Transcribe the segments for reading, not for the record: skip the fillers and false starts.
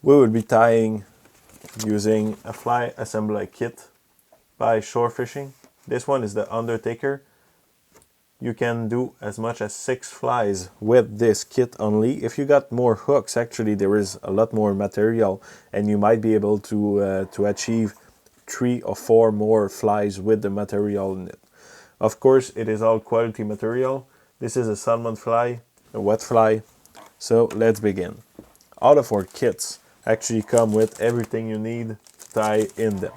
We will be tying using a fly assembly kit by SHOR Fishing. This one is the Undertaker. You can do as much as 6 flies with this kit only. If you got more hooks, actually there is a lot more material and you might be able to achieve 3 or 4 more flies with the material in it. Of course, it is all quality material. This is a salmon fly, a wet fly. So let's begin. All of our kits actually come with everything you need to tie in them.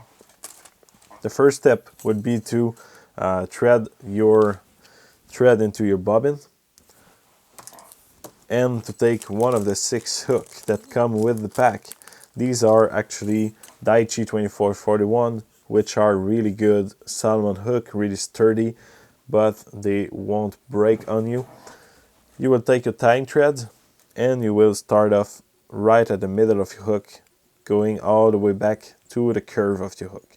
The first step would be to thread your thread into your bobbin and to take one of the 6 hooks that come with the pack. These are actually Daichi 2441, which are really good salmon hook, really sturdy, but they won't break on you. You will take your tying thread and you will start off right at the middle of your hook, going all the way back to the curve of your hook.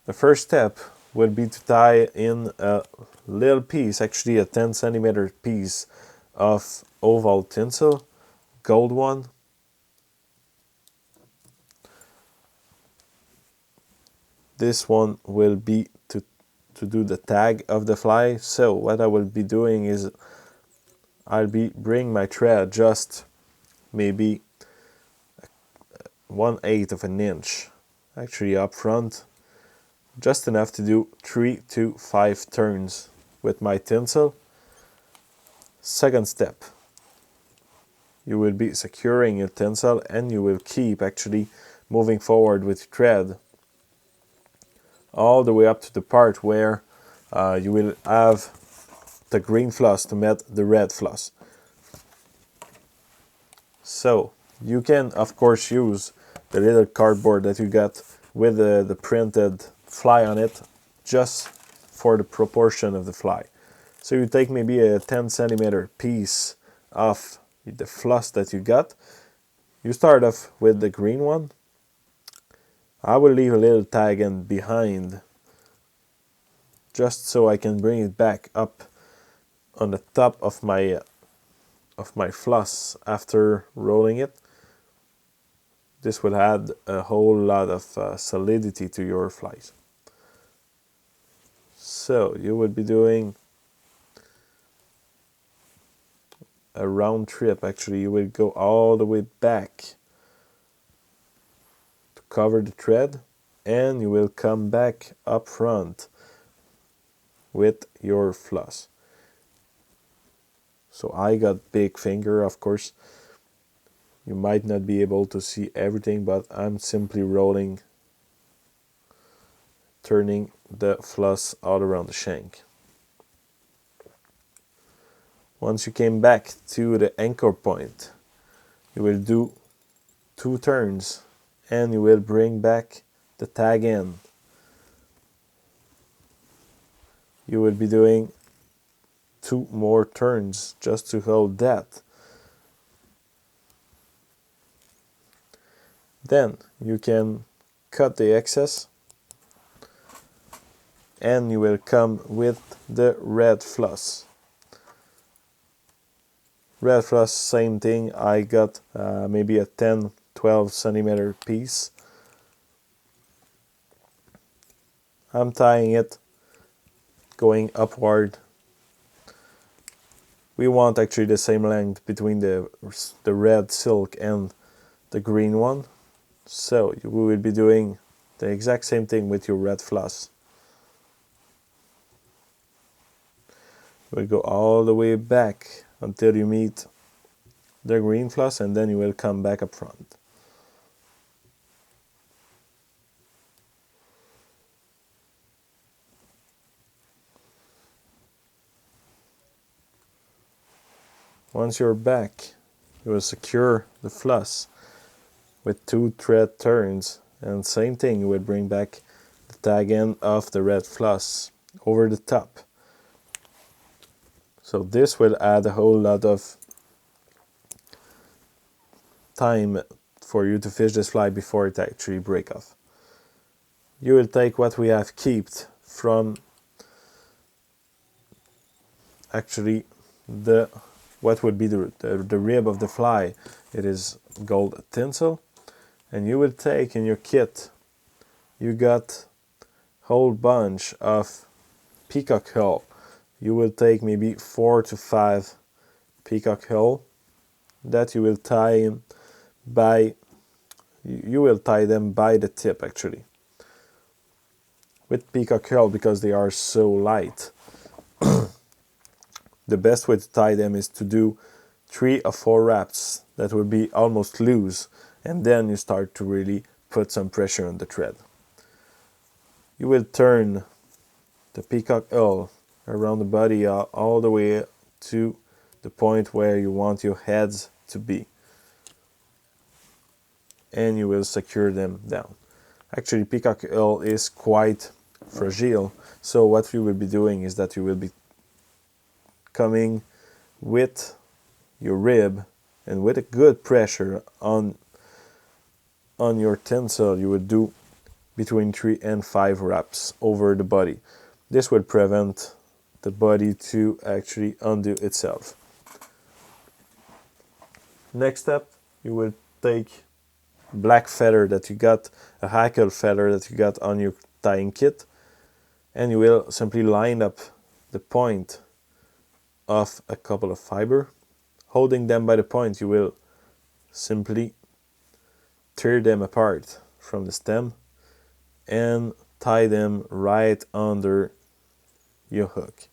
The first step would be to tie in a little piece, actually a 10 centimeter piece of oval tinsel, gold one. This one will be to do the tag of the fly. So what I will be doing is I'll be bringing my thread just maybe 1/8 of an inch actually up front, just enough to do 3 to 5 turns with my tinsel. Second step, you will be securing your tinsel and you will keep actually moving forward with thread all the way up to the part where you will have the green floss to meet the red floss. So you can of course use the little cardboard that you got with the printed fly on it just for the proportion of the fly. So you take maybe a 10 centimeter piece of the floss that you got. You start off with the green one. I will leave a little tag in behind just so I can bring it back up on the top of my floss after rolling it. This will add a whole lot of solidity to your flies. So you would be doing a round trip. Actually, you will go all the way back to cover the thread and you will come back up front with your floss. So I got big finger, of course. You might not be able to see everything, but I'm simply rolling, turning the floss all around the shank. Once you came back to the anchor point, you will do 2 turns and you will bring back the tag in. You will be doing 2 more turns just to hold that. Then you can cut the excess and you will come with the red floss. Red floss, same thing. I got maybe a 10-12 centimeter piece. I'm tying it going upward. We want actually the same length between the red silk and the green one. So we will be doing the exact same thing with your red floss. We'll go all the way back until you meet the green floss and then you will come back up front. Once you're back, you will secure the floss with 2 thread turns, and same thing, you will bring back the tag end of the red floss over the top. So this will add a whole lot of time for you to fish this fly before it actually break off. You will take what we have kept from actually the what would be the rib of the fly. It is gold tinsel, and you will take in your kit, you got whole bunch of peacock hull. You will take maybe 4 to 5 peacock hull that you will tie in by, you will tie them by the tip actually with peacock hull, because they are so light. The best way to tie them is to do 3 or 4 wraps that will be almost loose, and then you start to really put some pressure on the thread. You will turn the peacock hull around the body all the way to the point where you want your heads to be, and you will secure them down. Actually, peacock hull is quite fragile, so what we will be doing is that you will be coming with your rib, and with a good pressure on your tinsel, you would do between 3 and 5 wraps over the body. This will prevent the body to actually undo itself. Next step, you will take black feather that you got, a hackle feather that you got on your tying kit, and you will simply line up the point of a couple of fiber. Holding them by the point, you will simply tear them apart from the stem and tie them right under your hook.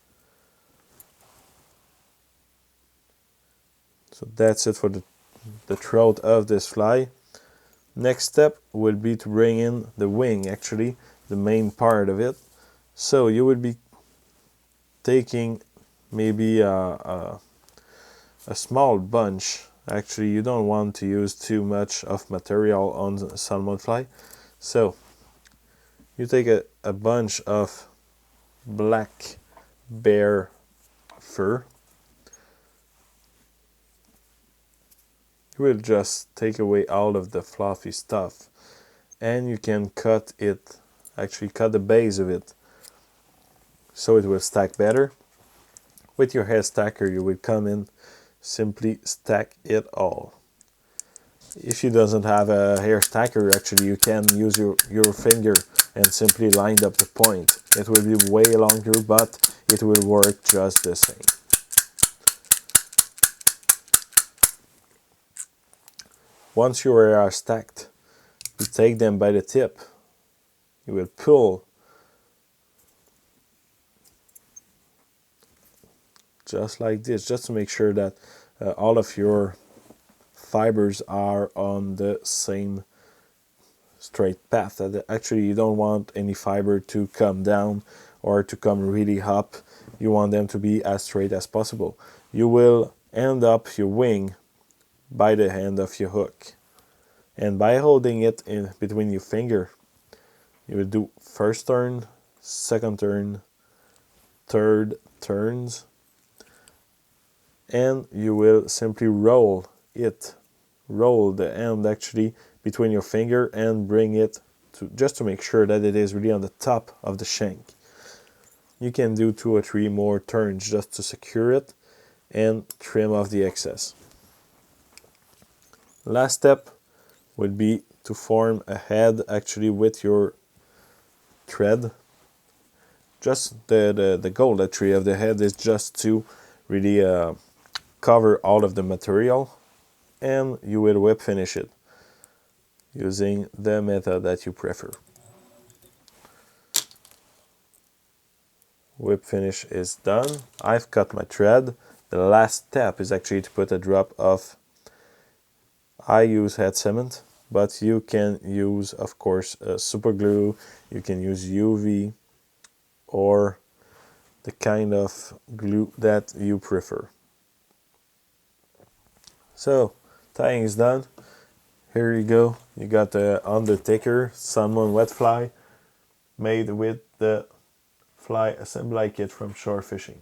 So that's it for the throat of this fly. Next step will be to bring in the wing, actually the main part of it. So you will be taking maybe a small bunch. Actually, you don't want to use too much of material on the salmon fly. So you take a bunch of black bear fur. You will just take away all of the fluffy stuff, and you can cut it, actually cut the base of it so it will stack better. With your hair stacker, you will come in, simply stack it all. If you doesn't have a hair stacker, actually you can use your finger and simply line up the point. It will be way longer, but it will work just the same. Once you are stacked, you take them by the tip. You will pull just like this, just to make sure that all of your fibers are on the same straight path. Actually, you don't want any fiber to come down or to come really up. You want them to be as straight as possible. You will end up your wing by the end of your hook, and by holding it in between your finger, you will do first turn, second turn, third turns, and you will simply roll the end actually between your finger and bring it to, just to make sure that it is really on the top of the shank. You can do 2 or 3 more turns just to secure it and trim off the excess. Last step would be to form a head actually with your thread. Just the goal actually of the head is just to really cover all of the material, and you will whip finish it using the method that you prefer. Whip finish is done. I've cut my thread. The last step is actually to put a drop of, I use head cement, but you can use, of course, super glue. You can use UV or the kind of glue that you prefer. So tying is done. Here you go. You got the Undertaker salmon wet fly made with the fly assembly kit from SHOR Fishing.